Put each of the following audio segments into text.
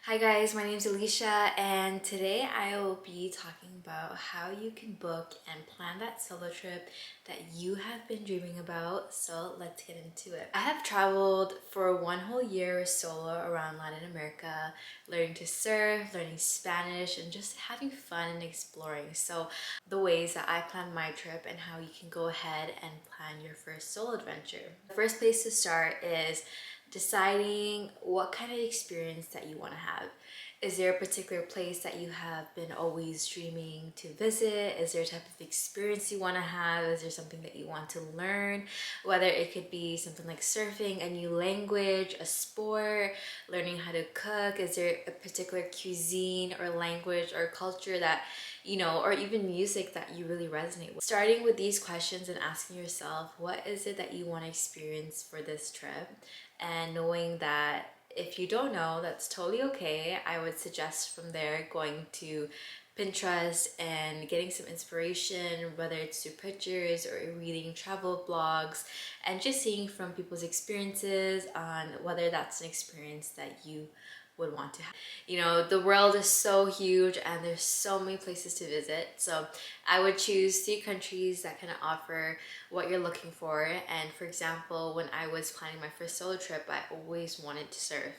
Hi guys, my name is Alicia and today I will be talking about how you can book and plan that solo trip that you have been dreaming about. So let's get into it. I have traveled for one whole year solo around Latin America, learning to surf, learning Spanish, and just having fun and exploring. So the ways that I plan my trip and how you can go ahead and plan your first solo adventure. The first place to start is deciding what kind of experience that you want to have. Is there a particular place that you have been always dreaming to visit? Is there a type of experience you want to have? Is there something that you want to learn? Whether it could be something like surfing, a new language, a sport, learning how to cook. Is there a particular cuisine or language or culture that or even music that you really resonate with? Starting with these questions and asking yourself, what is it that you want to experience for this trip? And knowing that if you don't know, that's totally okay. I would suggest from there going to Pinterest and getting some inspiration, whether it's through pictures or reading travel blogs, and just seeing from people's experiences on whether that's an experience that you would want to have. The world is so huge and there's so many places to visit. So I would choose 3 countries that kind of offer what you're looking for. And for example, when I was planning my first solo trip, I always wanted to surf.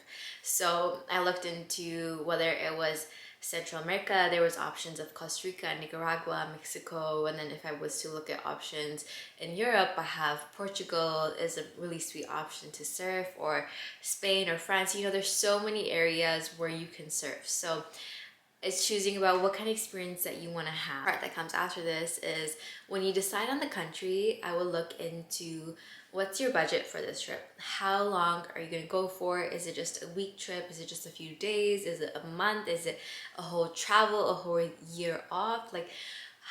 So I looked into whether it was Central America, there was options of Costa Rica, Nicaragua, Mexico, and then if I was to look at options in Europe, I have Portugal is a really sweet option to surf, or Spain or France. There's so many areas where you can surf. So it's choosing about what kind of experience that you want to have. The part that comes after this is when you decide on the country, I will look into what's your budget for this trip. How long are you going to go for? Is it just a week trip? Is it just a few days? Is it a month? Is it a whole travel, a whole year off? Like,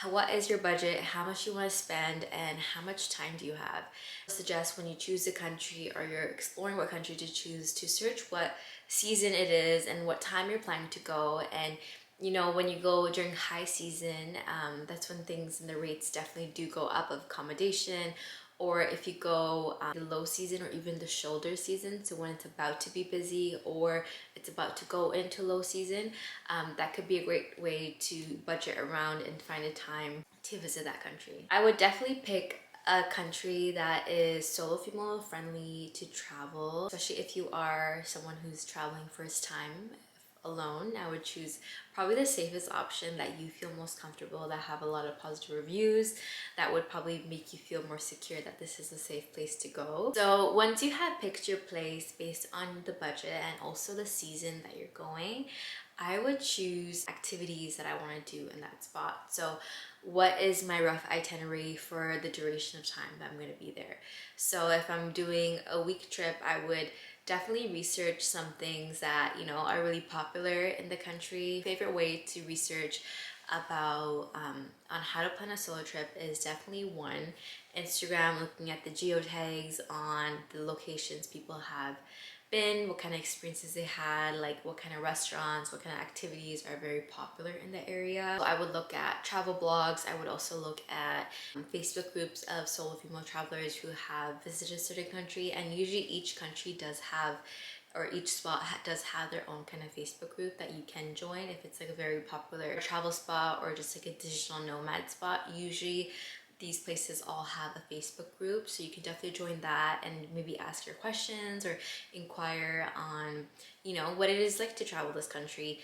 what is your budget, how much you want to spend, and how much time do you have? I suggest when you choose a country or you're exploring what country to choose, to search what season it is and what time you're planning to go. And when you go during high season, that's when things and the rates definitely do go up of accommodation. Or if you go the low season or even the shoulder season, so when it's about to be busy or it's about to go into low season, that could be a great way to budget around and find a time to visit that country. I would definitely pick a country that is solo female friendly to travel, especially if you are someone who's traveling first time alone. I would choose probably the safest option that you feel most comfortable, that have a lot of positive reviews, that would probably make you feel more secure that this is a safe place to go. So once you have picked your place based on the budget and also the season that you're going, I would choose activities that I want to do in that spot. So what is my rough itinerary for the duration of time that I'm going to be there? So if I'm doing a week trip, I would definitely research some things that are really popular in the country. Favorite way to research about on how to plan a solo trip is definitely one, Instagram, looking at the geotags on the locations people have been, what kind of experiences they had, like what kind of restaurants, what kind of activities are very popular in the area. So I would look at travel blogs. I would also look at Facebook groups of solo female travelers who have visited a certain country, and usually each country does have, or each spot does have their own kind of Facebook group that you can join if it's like a very popular travel spot or just like a digital nomad spot. Usually these places all have a Facebook group, so you can definitely join that and maybe ask your questions or inquire on what it is like to travel this country.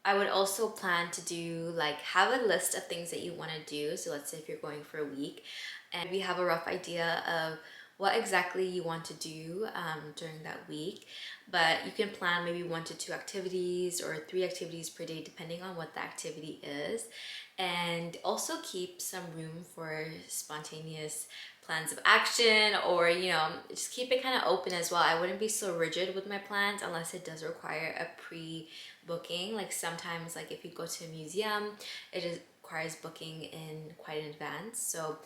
I would also plan to do, like, have a list of things that you want to do. So let's say if you're going for a week and we have a rough idea of what exactly you want to do during that week, but you can plan maybe 1 to 2 activities or 3 activities per day depending on what the activity is, and also keep some room for spontaneous plans of action, or just keep it kind of open as well. I wouldn't be so rigid with my plans unless it does require a pre-booking. Like sometimes, like if you go to a museum, it requires booking in quite in advance. So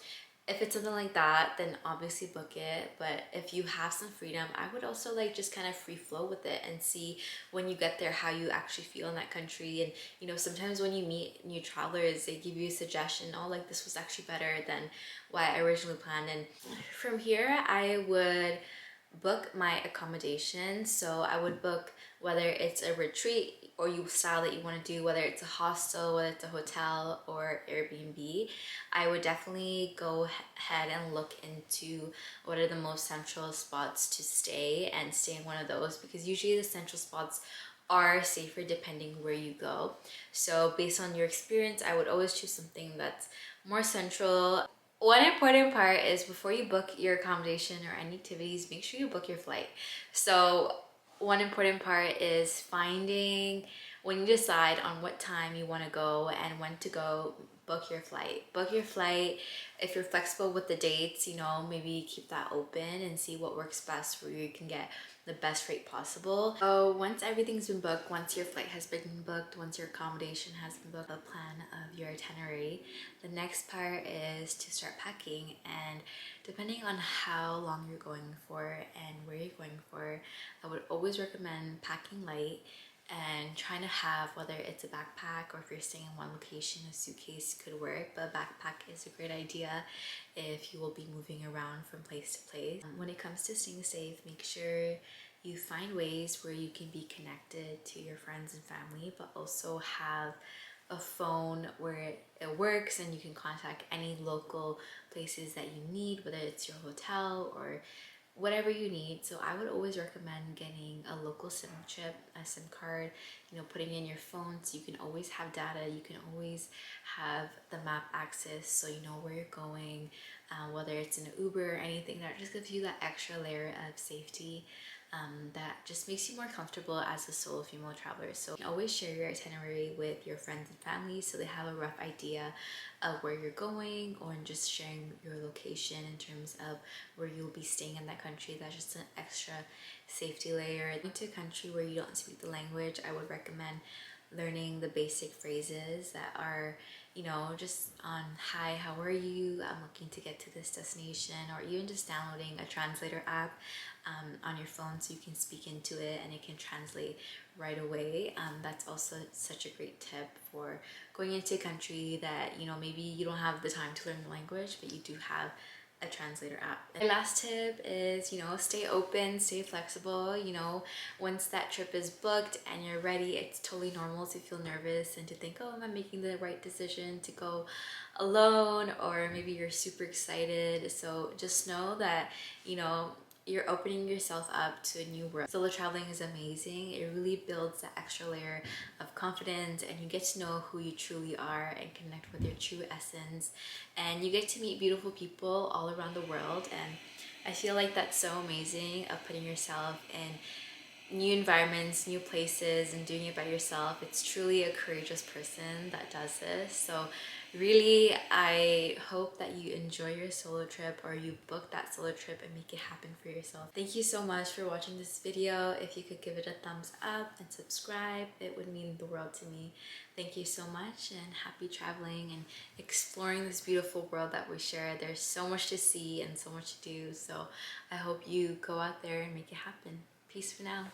if it's something like that, then obviously book it. But if you have some freedom, I would also like just kind of free flow with it and see when you get there how you actually feel in that country. And sometimes when you meet new travelers, they give you a suggestion, oh, like this was actually better than what I originally planned. And from here, I would book my accommodation. So I would book whether it's a retreat or you style that you want to do, whether it's a hostel, whether it's a hotel or Airbnb. I would definitely go ahead and look into what are the most central spots to stay and stay in one of those, because usually the central spots are safer depending where you go. So based on your experience, I would always choose something that's more central. One important part is before you book your accommodation or any activities, make sure you book your flight. So one important part is finding, when you decide on what time you want to go and when to go, book your flight. Book your flight. If you're flexible with the dates, you know, maybe keep that open and see what works best where you can get the best rate possible. So once everything's been booked, once your flight has been booked, once your accommodation has been booked, a plan of your itinerary, the next part is to start packing. And depending on how long you're going for and where you're going for, I would always recommend packing light and trying to have, whether it's a backpack or if you're staying in one location, a suitcase could work, but a backpack is a great idea if you will be moving around from place to place. When it comes to staying safe, make sure you find ways where you can be connected to your friends and family, but also have a phone where it works and you can contact any local places that you need, whether it's your hotel or whatever you need. So I would always recommend getting a local SIM chip, a SIM card, you know, putting in your phone so you can always have data, you can always have the map access so you know where you're going, whether it's an Uber or anything. That just gives you that extra layer of safety that just makes you more comfortable as a solo female traveler. So you can always share your itinerary with your friends and family so they have a rough idea of where you're going, or just sharing your location in terms of where you'll be staying in that country. That's just an extra safety layer. Into a country where you don't speak the language, I would recommend learning the basic phrases that are, you know, just on hi, how are you, I'm looking to get to this destination, or even just downloading a translator app on your phone so you can speak into it and it can translate right away. That's also such a great tip for going into a country that, you know, maybe you don't have the time to learn the language, but you do have a translator app. And my last tip is, you know, stay open, stay flexible. You know, once that trip is booked and you're ready, it's totally normal to feel nervous and to think, oh, am I making the right decision to go alone? Or maybe you're super excited. So just know that, you know, you're opening yourself up to a new world. Solo traveling is amazing. It really builds that extra layer of confidence, and you get to know who you truly are and connect with your true essence, and you get to meet beautiful people all around the world. And I feel like that's so amazing, of putting yourself in new environments, new places, and doing it by yourself. It's truly a courageous person that does this. So really, I hope that you enjoy your solo trip, or you book that solo trip and make it happen for yourself. Thank you so much for watching this video. If you could give it a thumbs up and subscribe, it would mean the world to me. Thank you so much, and happy traveling and exploring this beautiful world that we share. There's so much to see and so much to do. So I hope you go out there and make it happen. Peace for now.